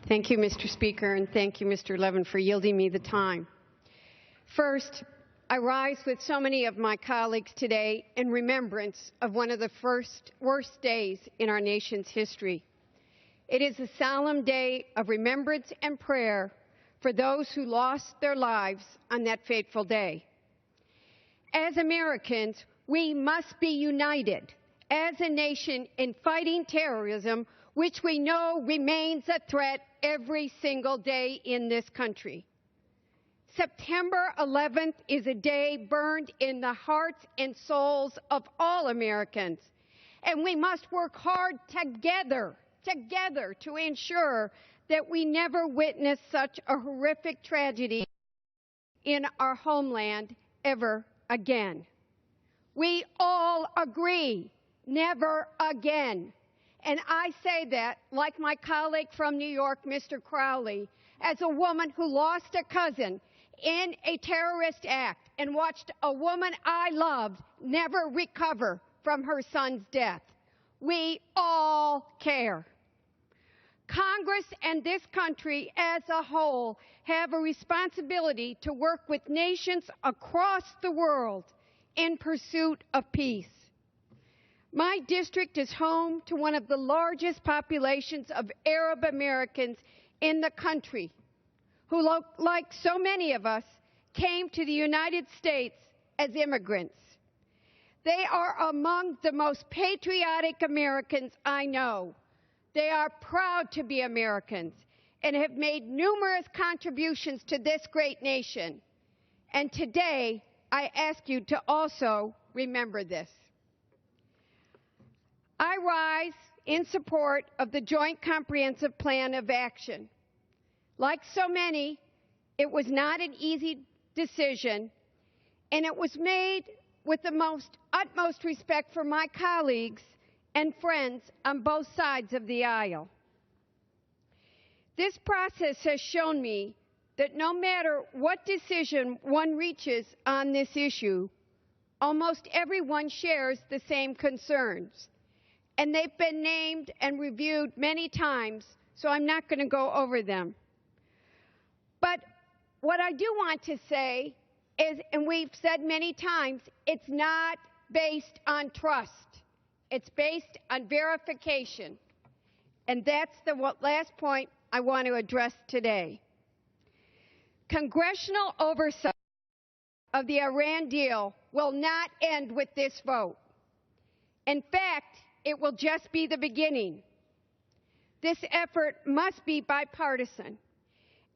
Thank you, Mr. Speaker, and thank you, Mr. Levin, for yielding me the time. First, I rise with so many of my colleagues today in remembrance of one of the worst days in our nation's history. It is a solemn day of remembrance and prayer for those who lost their lives on that fateful day. As Americans, we must be united as a nation in fighting terrorism, which we know remains a threat every single day in this country. September 11th is a day burned in the hearts and souls of all Americans, and we must work hard together to ensure that we never witness such a horrific tragedy in our homeland ever again. We all agree, never again. And I say that, like my colleague from New York, Mr. Crowley, as a woman who lost a cousin in a terrorist act and watched a woman I loved never recover from her son's death. We all care. Congress and this country as a whole have a responsibility to work with nations across the world in pursuit of peace. My district is home to one of the largest populations of Arab Americans in the country, who, like so many of us, came to the United States as immigrants. They are among the most patriotic Americans I know. They are proud to be Americans and have made numerous contributions to this great nation. And today, I ask you to also remember this. I rise in support of the Joint Comprehensive Plan of Action. Like so many, it was not an easy decision, and it was made with the utmost respect for my colleagues and friends on both sides of the aisle. This process has shown me that no matter what decision one reaches on this issue, almost everyone shares the same concerns. And they've been named and reviewed many times, so I'm not going to go over them. But what I do want to say is, and we've said many times, it's not based on trust. It's based on verification. And that's the last point I want to address today. Congressional oversight of the Iran deal will not end with this vote. In fact, it will just be the beginning. This effort must be bipartisan,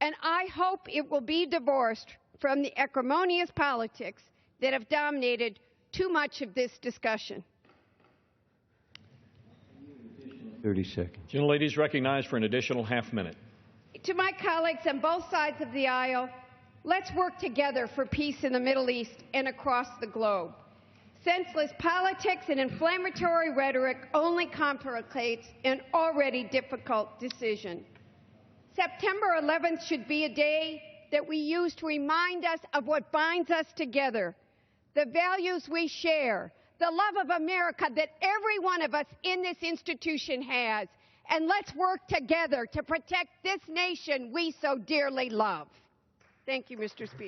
and I hope it will be divorced from the acrimonious politics that have dominated too much of this discussion. 30 seconds. Gentlelady is recognized for an additional half minute. To my colleagues on both sides of the aisle, let's work together for peace in the Middle East and across the globe. Senseless politics and inflammatory rhetoric only complicates an already difficult decision. September 11th should be a day that we use to remind us of what binds us together, the values we share, the love of America that every one of us in this institution has, and let's work together to protect this nation we so dearly love. Thank you, Mr. Speaker.